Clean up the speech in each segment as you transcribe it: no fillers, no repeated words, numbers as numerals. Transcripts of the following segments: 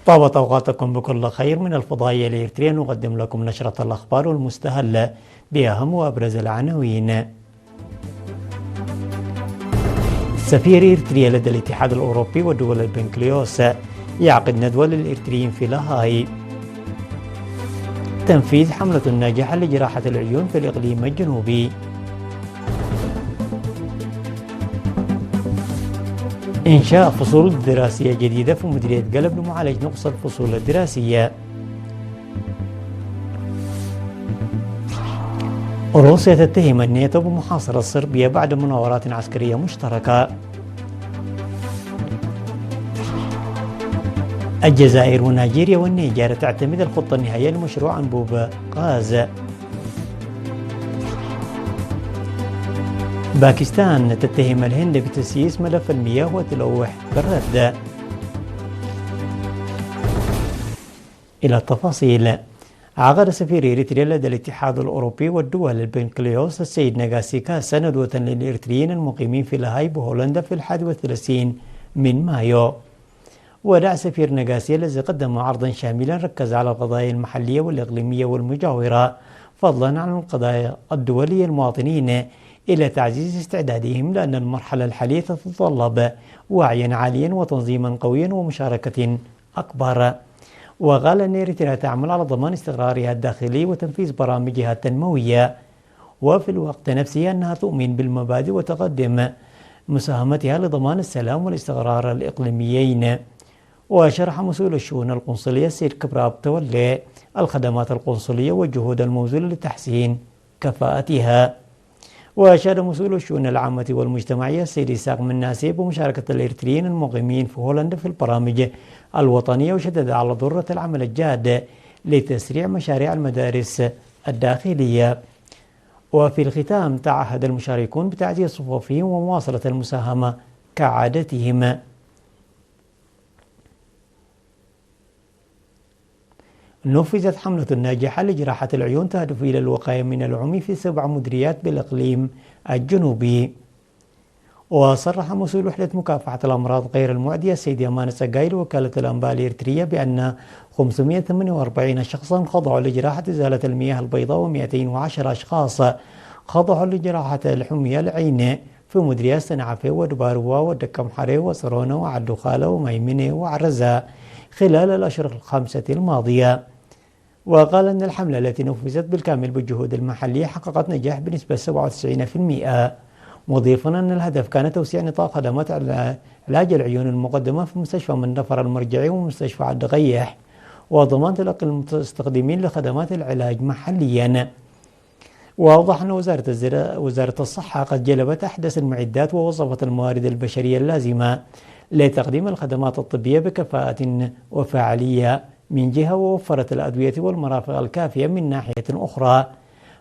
طابت أوقاتكم بكل خير. من الفضائية الإريترية نقدم لكم نشرة الأخبار المستهلة بأهم وأبرز العناوين. سفير إريتريا لدى الاتحاد الأوروبي ودول البنكليوس يعقد ندوة للإريتريين في لاهاي. تنفيذ حملة ناجحة لجراحة العيون في الإقليم الجنوبي. إنشاء فصول دراسية جديدة في مديرية قلب لمعالجة نقص الفصول الدراسية. روسيا تتهم الناتو بمحاصرة صربيا بعد مناورات عسكرية مشتركة. الجزائر ونيجيريا والنيجر تعتمد الخطة النهائية لمشروع أنبوب غاز. باكستان تتهم الهند بتسييس ملف المياه وتلوح بالرد. إلى التفاصيل. عقد سفير إريتريا لدى الاتحاد الأوروبي والدول البنكليوس السيد ناغاسيكاس ندوة للإريتريين المقيمين في لاهاي بهولندا في 31 من مايو. ودعا سفير ناغاسي الذي قدم عرضا شاملا ركز على القضايا المحلية والإقليمية والمجاورة فضلا عن القضايا الدولية المواطنين إلى تعزيز استعدادهم، لأن المرحلة الحالية تتطلب وعيا عاليا وتنظيما قويا ومشاركة أكبر. وقال أن إريتريا تعمل على ضمان استقرارها الداخلي وتنفيذ برامجها التنموية، وفي الوقت نفسه أنها تؤمن بالمبادئ وتقدم مساهمتها لضمان السلام والاستقرار الإقليميين. وشرح مسؤول الشؤون القنصلية السيد كبراب تولي الخدمات القنصلية والجهود المبذولة لتحسين كفاءتها. وأشاد مسؤول الشؤون العامة والمجتمعية السيد إسحاق مناسي بمشاركة الإريتريين المقيمين في هولندا في البرامج الوطنية، وشدد على ضرورة العمل الجاد لتسريع مشاريع المدارس الداخلية. وفي الختام تعهد المشاركون بتعزيز صفوفهم ومواصلة المساهمة كعادتهم. نفذت حملة ناجحة لجراحة العيون تهدف إلى الوقاية من العمي في 7 مديريات بالإقليم الجنوبي. وصرح مسؤول وحدة مكافحة الأمراض غير المعدية السيد يمان السقايل وكالة الأنباء الإريترية بأن 548 شخصا خضعوا لجراحة إزالة المياه البيضاء، و210 أشخاص خضعوا لجراحة الحمية العين في مديريات سنعفة ودباروا ودكم حري وصرونة وعدخالة وميمنة وعرزة خلال الأشهر ال5 الماضية. وقال أن الحملة التي نفذت بالكامل بالجهود المحلية حققت نجاح بنسبة 97%، مضيفا أن الهدف كان توسيع نطاق خدمات علاج العيون المقدمة في مستشفى منفر المرجعي ومستشفى الدغيح، وضمان تلقي المستخدمين لخدمات العلاج محليا. وأوضح أن وزارة الصحة قد جلبت أحدث المعدات ووظفت الموارد البشرية اللازمة لتقديم الخدمات الطبية بكفاءة وفاعلية من جهة، ووفرت الأدوية والمرافق الكافية من ناحية أخرى،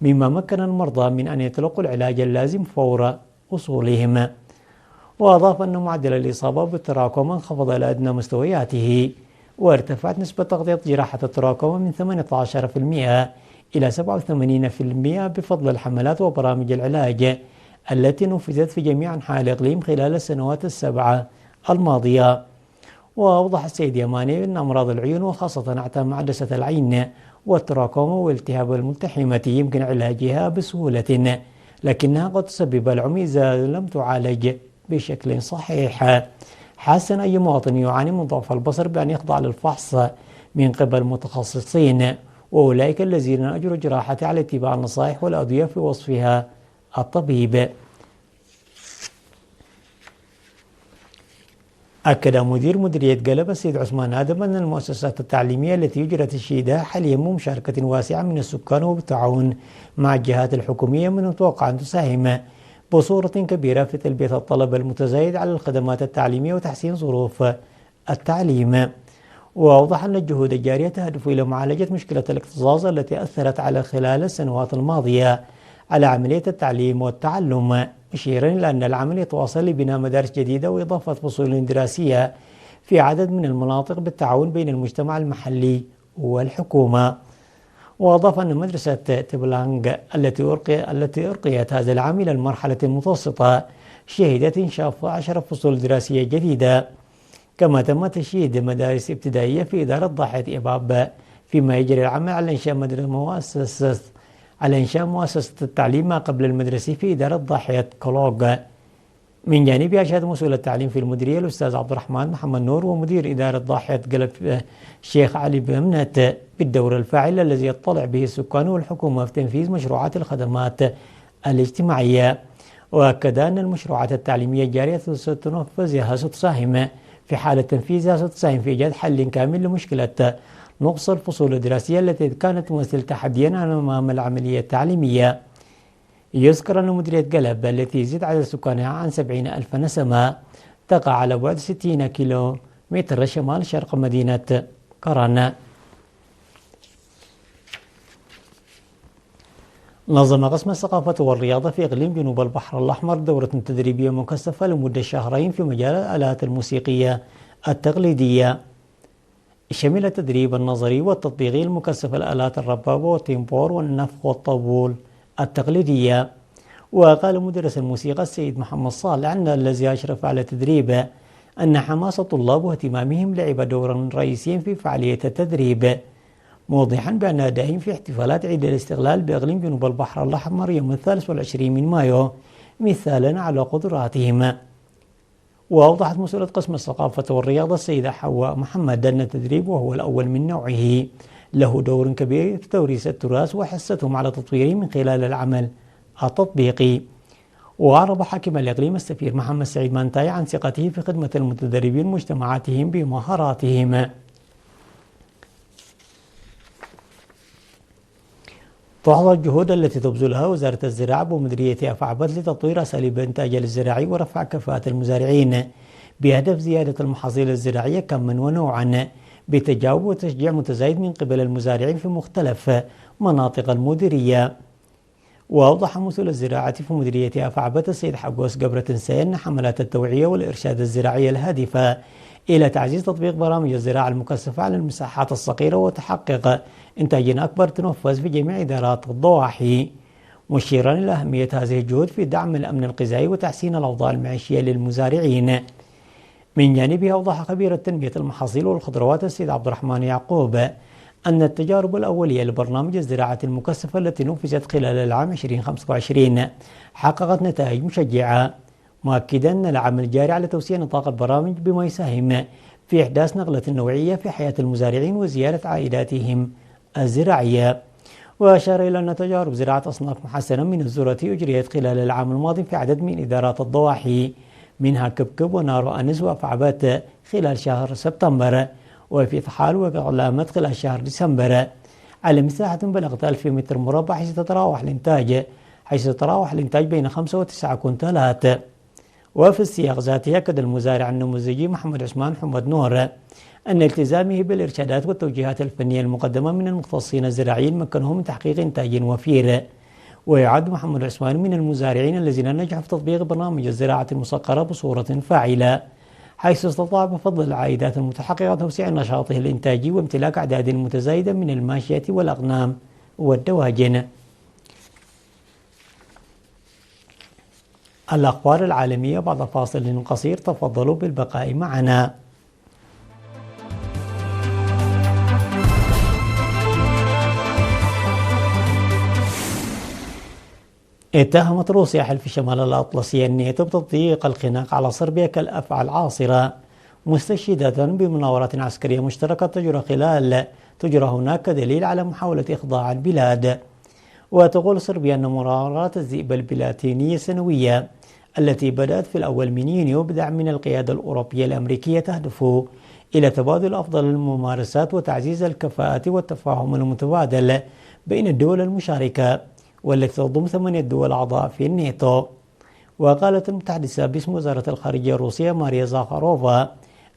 مما مكن المرضى من أن يتلقوا العلاج اللازم فور وصولهم. وأضاف أن معدل الإصابة بالتراكم انخفض إلى أدنى مستوياته، وارتفعت نسبة تغطية جراحة التراكم من 18% إلى 87% بفضل الحملات وبرامج العلاج التي نفذت في جميع أنحاء الإقليم خلال السنوات ال7 الماضية. وأوضح السيد يماني أن أمراض العيون وخاصة أعتام عدسة العين والتراكم والالتهاب الملتحمة يمكن علاجها بسهولة، لكنها قد تسبب العمي إذا لم تعالج بشكل صحيح. حسن أي مواطن يعاني من ضعف البصر بأن يخضع للفحص من قبل متخصصين، وأولئك الذين أجروا جراحة على اتباع النصائح والأدوية في وصفها الطبيب. أكد مدير مديرية قلب السيد عثمان آدم أن المؤسسات التعليمية التي يجرى تشييدها حاليا بمشاركة واسعة من السكان وبالتعاون مع الجهات الحكومية من المتوقع أن تساهم بصورة كبيرة في تلبية الطلب المتزايد على الخدمات التعليمية وتحسين ظروف التعليم. وأوضح أن الجهود الجارية تهدف إلى معالجة مشكلة الاكتظاظ التي أثرت على خلال السنوات الماضية على عملية التعليم والتعلم، مشيرا إلى أن العمل يتواصل لبناء مدارس جديدة وإضافة فصول دراسية في عدد من المناطق بالتعاون بين المجتمع المحلي والحكومة. وأضاف أن مدرسة تبلانغ التي أرقيت هذا العام إلى المرحلة المتوسطة شهدت إنشاء 10 فصول دراسية جديدة. كما تم تشييد مدارس ابتدائية في إدارة ضاحية إباب، فيما يجري العمل على إنشاء مؤسسة التعليم ما قبل المدرسي في إدارة ضاحية كولوغ. من جانبه أشاد مسؤول التعليم في المديرية الأستاذ عبد الرحمن محمد نور ومدير إدارة ضاحية قلب الشيخ علي بمنت بالدور الفاعل الذي يطلع به السكان والحكومة في تنفيذ مشروعات الخدمات الاجتماعية. وأكد أن المشروعات التعليمية الجارية ستساهم في حالة تنفيذها ستساهم في إيجاد حل كامل لمشكلة نقص الفصول الدراسية التي كانت تمثل تحديا أمام العملية التعليمية. يذكر أن مديرية قلب التي يزيد عدد سكانها عن 70,000 نسمة تقع على بعد 60 كيلو متر شمال شرق مدينة كران. نظم قسم الثقافة والرياضة في إقليم جنوب البحر الأحمر دورة تدريبية مكثفة لمدة شهرين في مجال الآلات الموسيقية التقليدية، شمل التدريب النظري والتطبيقي المكثف الآلات الربابة والتيمبور والنفخ والطبول التقليدية. وقال مدرس الموسيقى السيد محمد صالح أن الذي أشرف على تدريبه أن حماس الطلاب واهتمامهم لعب دورا رئيسيا في فعالية التدريب، موضحا بأن أدائهم في احتفالات عيد الاستقلال بإقليم جنوب البحر الأحمر يوم 23 من مايو مثالا على قدراتهم. وأوضحت مسؤولة قسم الثقافة والرياضة السيدة حواء محمد أن التدريب وهو الأول من نوعه له دور كبير في توريث التراث وحثهم على تطويره من خلال العمل التطبيقي. وأعرب حاكم الإقليم السفير محمد سعيد مانتاي عن ثقته في خدمة المتدربين مجتمعاتهم بمهاراتهم. تحظى الجهود التي تبذلها وزارة الزراعة بمديرية أفعبت لتطوير أساليب الإنتاج الزراعي ورفع كفاءة المزارعين بهدف زيادة المحاصيل الزراعية كما ونوعا بتجاوب وتشجيع متزايد من قبل المزارعين في مختلف مناطق المديرية. وأوضح مسؤول الزراعة في مديرية أفعبت السيد حقوس قبرة أن حملات التوعية والإرشاد الزراعي الهادفة إلى تعزيز تطبيق برامج الزراعة المكثفة على المساحات الصغيرة وتحقق إنتاج أكبر تنفذ في جميع إدارات الضواحي، مشيرا إلى أهمية هذه الجهود في دعم الأمن الغذائي وتحسين الأوضاع المعيشية للمزارعين. من جانبه أوضح خبير تنمية المحاصيل والخضروات السيد عبد الرحمن يعقوب أن التجارب الأولية لبرنامج الزراعة المكثفة التي نفذت خلال العام 2025 حققت نتائج مشجعة، مؤكدا أن العمل الجاري على توسيع نطاق البرامج بما يساهم في إحداث نقلة نوعية في حياة المزارعين وزيادة عائداتهم الزراعية. وأشار إلى أن تجارب زراعة أصناف محسنة من الذرة أجريت خلال العام الماضي في عدد من إدارات الضواحي منها كبكب ونار وأنس وأفعبات خلال شهر سبتمبر، وفي طحال وقلامت خلال شهر ديسمبر على مساحة بلغت 1000 متر مربع، حيث تتراوح الإنتاج بين 5 و9 كنتالات. وفي السياق ذاته أكد المزارع النموذجي محمد عثمان حمد نور أن التزامه بالإرشادات والتوجيهات الفنية المقدمة من المختصين الزراعيين مكنهم من تحقيق إنتاج وفير. ويعد محمد عثمان من المزارعين الذين نجحوا في تطبيق برنامج الزراعة المسقرة بصورة فاعلة، حيث استطاع بفضل العائدات المتحققة توسيع نشاطه الإنتاجي وامتلاك أعداد متزايدة من الماشية والأغنام والدواجن. الأخبار العالمية بعد فاصل قصير، تفضلوا بالبقاء معنا. اتهمت روسيا حلف شمال الأطلسي الناتو بتطبيق الخناق على صربيا كالأفعى العاصرة، مستشهدة بمناورات عسكرية مشتركة تجرى هناك كدليل على محاولة إخضاع البلاد. وتقول صربيا أن مناورات الذئب البلاتينية السنوية التي بدأت في الأول من يونيو بدعم من القيادة الأوروبية الأمريكية تهدف إلى تبادل أفضل الممارسات وتعزيز الكفاءة والتفاهم المتبادل بين الدول المشاركة والتي تضم 8 دول أعضاء في الناتو. وقالت المتحدثة باسم وزارة الخارجية الروسية ماريا زاخاروفا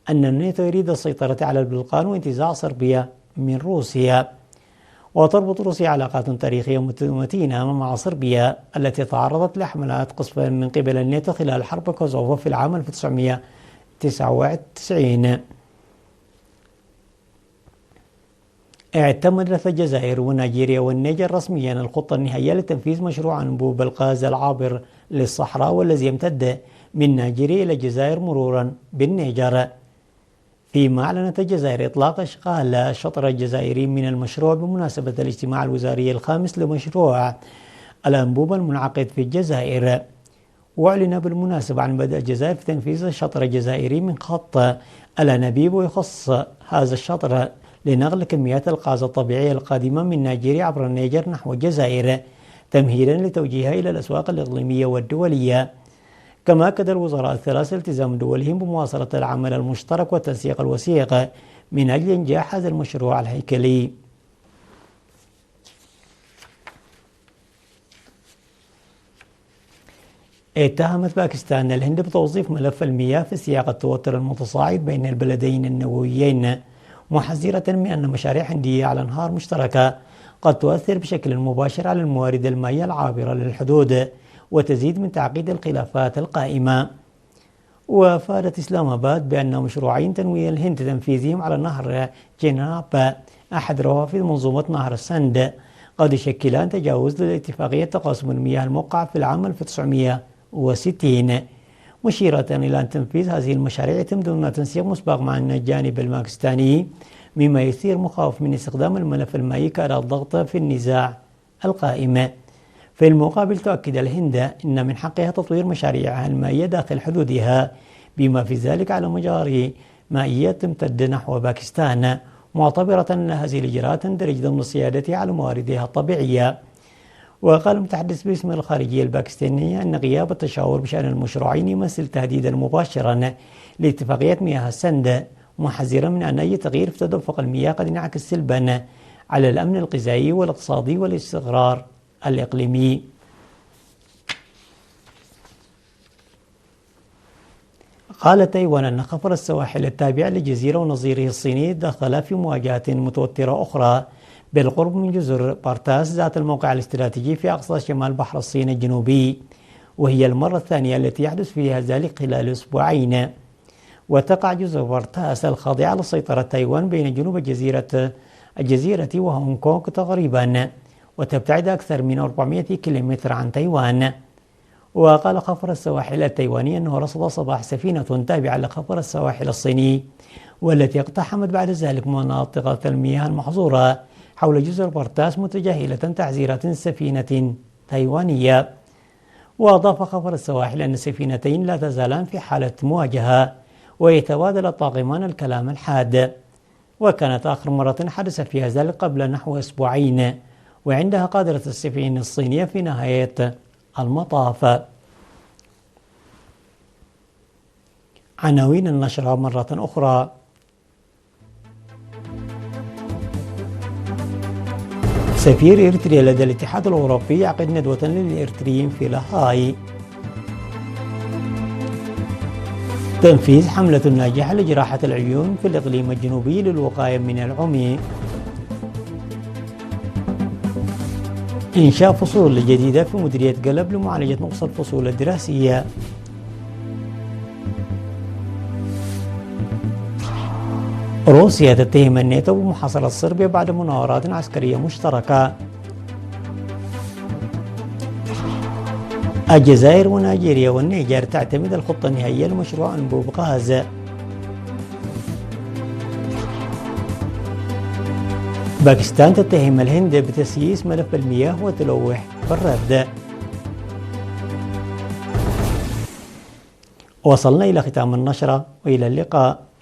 أن الناتو يريد السيطرة على البلقان وانتزاع صربيا من روسيا. وتربط روسيا علاقات تاريخية متينة مع صربيا التي تعرضت لحملات قصف من قبل الناتو خلال حرب كوزوفو في العام 1999. اعتمدت الجزائر ونيجيريا والنيجر رسميا الخطة النهائية لتنفيذ مشروع أنبوب الغاز العابر للصحراء والذي يمتد من نيجيريا إلى الجزائر مرورا بالنيجر. فيما أعلنت الجزائر إطلاق إشغال الشطر الجزائري من المشروع بمناسبة الاجتماع الوزاري الخامس لمشروع الأنبوب المنعقد في الجزائر. وأعلن بالمناسبة عن بدء الجزائر في تنفيذ الشطر الجزائري من خط الأنابيب، ويخص هذا الشطر لنقل كميات الغاز الطبيعي القادمة من نيجيريا عبر النيجر نحو الجزائر تمهيدا لتوجيهها إلى الأسواق الإقليمية والدولية. كما أكد الوزراء الثلاثة التزام دولهم بمواصلة العمل المشترك والتنسيق الوثيق من أجل إنجاح هذا المشروع الهيكلي. اتهمت باكستان الهند بتوظيف ملف المياه في سياق التوتر المتصاعد بين البلدين النوويين، محذرة من أن مشاريع هندية على أنهار مشتركة قد تؤثر بشكل مباشر على الموارد المائية العابرة للحدود وتزيد من تعقيد الخلافات القائمة. وأفادت إسلام آباد بأن مشروعين تنوي الهند تنفيذهم على نهر جناب أحد روافد منظومة نهر السند قد يشكلان تجاوز لاتفاقية تقاسم المياه الموقعة في العام 1960، مشيرة إلى أن تنفيذ هذه المشاريع يتم ضمن تنسيق مسبق مع الجانب الباكستاني، مما يثير مخاوف من استخدام الملف المائي كأداة ضغط في النزاع القائم. في المقابل تؤكد الهند أن من حقها تطوير مشاريعها المائية داخل حدودها، بما في ذلك على مجاري مائية تمتد نحو باكستان، معتبرة أن هذه الإجراءات تندرج ضمن سيادتها على مواردها الطبيعية. وقال المتحدث باسم الخارجية الباكستانية أن غياب التشاور بشأن المشروعين يمثل تهديدا مباشرا لاتفاقية مياه السند، محذرا من أن أي تغيير في تدفق المياه قد ينعكس سلبا على الأمن الغذائي والاقتصادي والاستقرار الإقليمي. قالت تايوان أن خفر السواحل التابع للجزيرة ونظيره الصيني دخل في مواجهة متوترة أخرى بالقرب من جزر بارتاس ذات الموقع الاستراتيجي في أقصى شمال بحر الصين الجنوبي، وهي المرة الثانية التي يحدث فيها ذلك خلال أسبوعين. وتقع جزر بارتاس الخاضعة لسيطرة تايوان بين جنوب الجزيرة وهونغ كونغ تقريبا، وتبتعد أكثر من 400 كيلومتر عن تايوان. وقال خفر السواحل التايواني أنه رصد صباح سفينة تابعة لخفر السواحل الصيني، والتي اقتحمت بعد ذلك مناطق المياه المحظورة حول جزر بارتاس متجاهلة تعزيرات سفينة تايوانية. وأضاف خفر السواحل أن السفينتين لا تزالان في حالة مواجهة، ويتبادل الطاقمان الكلام الحاد. وكانت آخر مرة حدث فيها ذلك قبل نحو أسبوعين، وعندها قادرة السفينة الصينية في نهاية المطاف. عناوين النشرة مرة أخرى. سفير إريتريا لدى الاتحاد الأوروبي يعقد ندوة للإريتريين في لاهاي. تنفيذ حملة ناجحة لجراحة العيون في الإقليم الجنوبي للوقاية من العمي. إنشاء فصول جديدة في مديرية قلب لمعالجة نقص الفصول الدراسية. روسيا تتهم الناتو بمحاصرة صربيا بعد مناورات عسكرية مشتركة. الجزائر ونيجيريا والنيجر تعتمد الخطة النهائية لمشروع أنبوب غاز. باكستان تتهم الهند بتسييس ملف المياه وتلوح بالرد. وصلنا إلى ختام النشرة، وإلى اللقاء.